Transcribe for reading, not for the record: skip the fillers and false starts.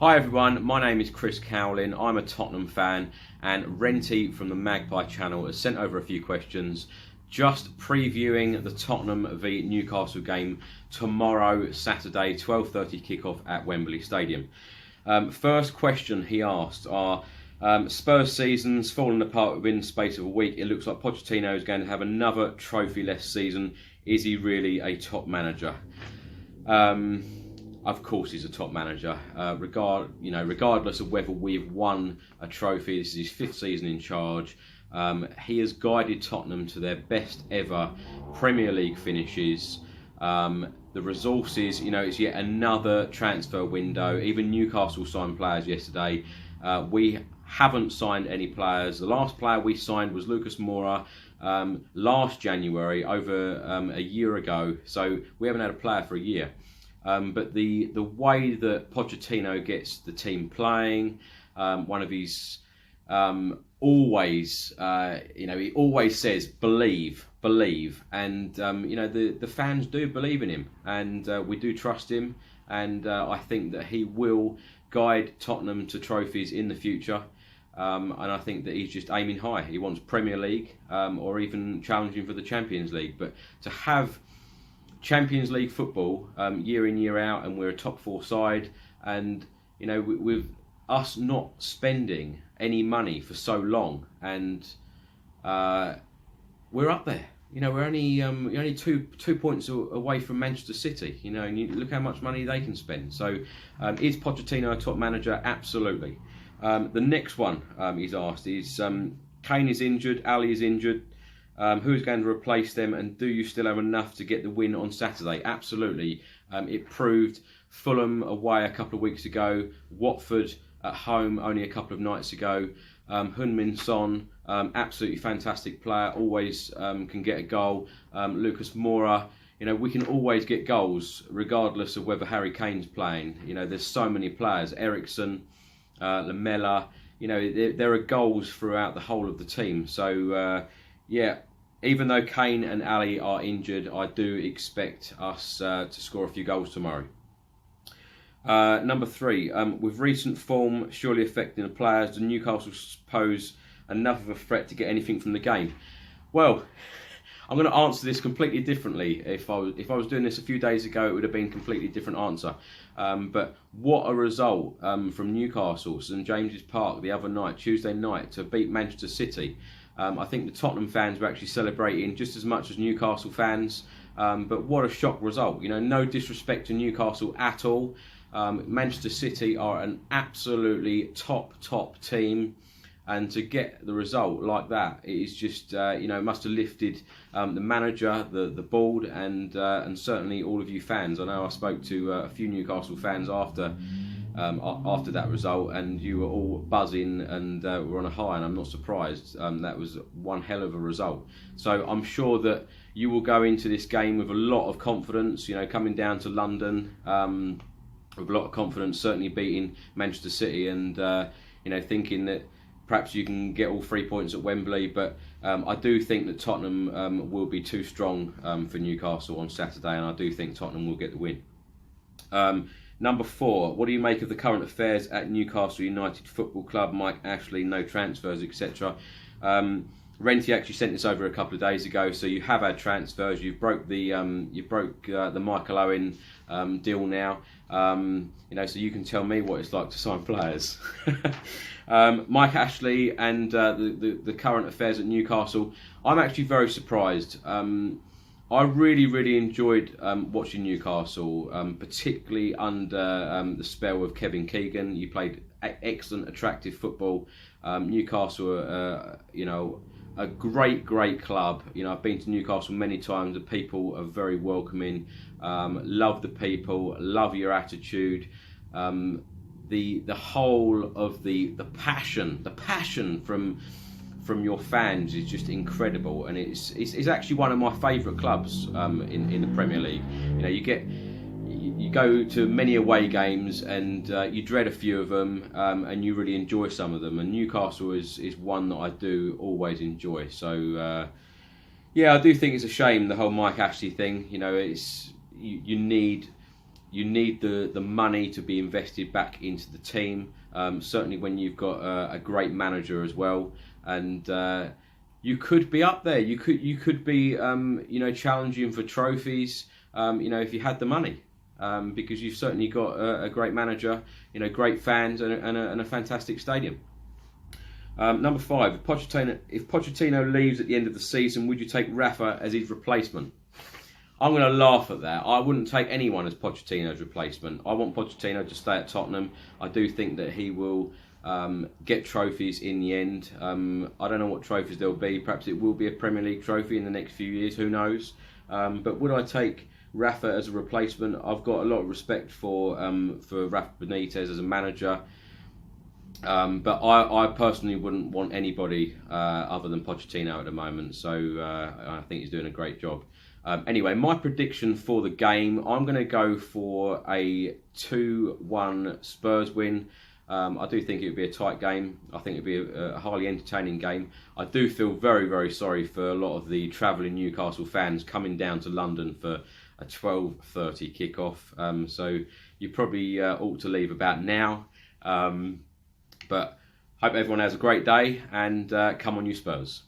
Hi everyone, my name is Chris Cowlin. I'm a Tottenham fan, and Renty from the Magpie Channel has sent over a few questions just previewing the Tottenham v Newcastle game tomorrow, Saturday, 12:30 kickoff at Wembley Stadium. First question he asked are, Spurs season's fallen apart within the space of a week. It looks like Pochettino is going to have another trophy-less season. Is he really a top manager? Of course he's a top manager, regardless of whether we've won a trophy. This is his 5th season in charge. He has guided Tottenham to their best ever Premier League finishes. The resources, it's yet another transfer window. Even Newcastle signed players yesterday. We haven't signed any players. The last player we signed was Lucas Moura last January, over a year ago. So we haven't had a player for a year. But the way that Pochettino gets the team playing, one of his always, he always says believe, and the fans do believe in him, and we do trust him, and I think that he will guide Tottenham to trophies in the future, and I think that he's just aiming high. He wants Premier League, or even challenging for the Champions League, but to have Champions League football year in, year out, and we're a top 4 side, and with us not spending any money for so long, and we're up there. We're only two points away from Manchester City. And you look how much money they can spend. So, is Pochettino a top manager? Absolutely. The next one he's asked is, Kane is injured, Ali is injured. Who's going to replace them, and do you still have enough to get the win on Saturday? Absolutely. It proved Fulham away a couple of weeks ago, Watford at home only a couple of nights ago. Heung-min Son, absolutely fantastic player, always can get a goal. Lucas Moura, we can always get goals regardless of whether Harry Kane's playing. There's so many players. Eriksen, Lamela, there are goals throughout the whole of the team. So, even though Kane and Ali are injured, I do expect us to score a few goals tomorrow. Number 3, with recent form surely affecting the players, do Newcastle pose enough of a threat to get anything from the game? Well, I'm going to answer this completely differently. If I was doing this a few days ago, it would have been a completely different answer. But what a result from Newcastle, St James's Park the other night, Tuesday night, to beat Manchester City. I think the Tottenham fans were actually celebrating just as much as Newcastle fans. But what a shock result. No disrespect to Newcastle at all. Manchester City are an absolutely top team. And to get the result like that, it is just, it must have lifted the manager, the board, and certainly all of you fans. I know I spoke to a few Newcastle fans after that result, and you were all buzzing and were on a high, and I'm not surprised. That was one hell of a result. So I'm sure that you will go into this game with a lot of confidence, coming down to London with a lot of confidence, certainly beating Manchester City, and thinking that perhaps you can get all 3 points at Wembley, but I do think that Tottenham will be too strong for Newcastle on Saturday, and I do think Tottenham will get the win. Number 4, what do you make of the current affairs at Newcastle United Football Club? Mike Ashley, no transfers, etc. Renty actually sent this over a couple of days ago, so you have had transfers. You broke the Michael Owen deal now. So you can tell me what it's like to sign players. Mike Ashley and the current affairs at Newcastle. I'm actually very surprised. I really enjoyed watching Newcastle, particularly under the spell of Kevin Keegan. You played excellent, attractive football. Newcastle are, a great club. I've been to Newcastle many times. The people are very welcoming. Love the people. Love your attitude. The whole of the passion from your fans is just incredible, and it's actually one of my favourite clubs in the Premier League. You go to many away games, and you dread a few of them, and you really enjoy some of them. And Newcastle is one that I do always enjoy. So I do think it's a shame, the whole Mike Ashley thing. You need you need the money to be invested back into the team. Certainly when you've got a great manager as well, and you could be up there. You could be challenging for trophies. If you had the money, because you've certainly got a great manager, great fans, and a fantastic stadium. Number 5, if Pochettino leaves at the end of the season, would you take Rafa as his replacement? I'm going to laugh at that. I wouldn't take anyone as Pochettino's replacement. I want Pochettino to stay at Tottenham. I do think that he will get trophies in the end. I don't know what trophies there'll be. Perhaps it will be a Premier League trophy in the next few years. Who knows? But would I take Rafa as a replacement? I've got a lot of respect for Rafa Benitez as a manager. But I personally wouldn't want anybody other than Pochettino at the moment. So I think he's doing a great job. Anyway, my prediction for the game, I'm going to go for a 2-1 Spurs win. I do think it would be a tight game. I think it would be a highly entertaining game. I do feel very, very sorry for a lot of the travelling Newcastle fans coming down to London for a 12:30 kickoff. So you probably ought to leave about now. But hope everyone has a great day, and come on you Spurs.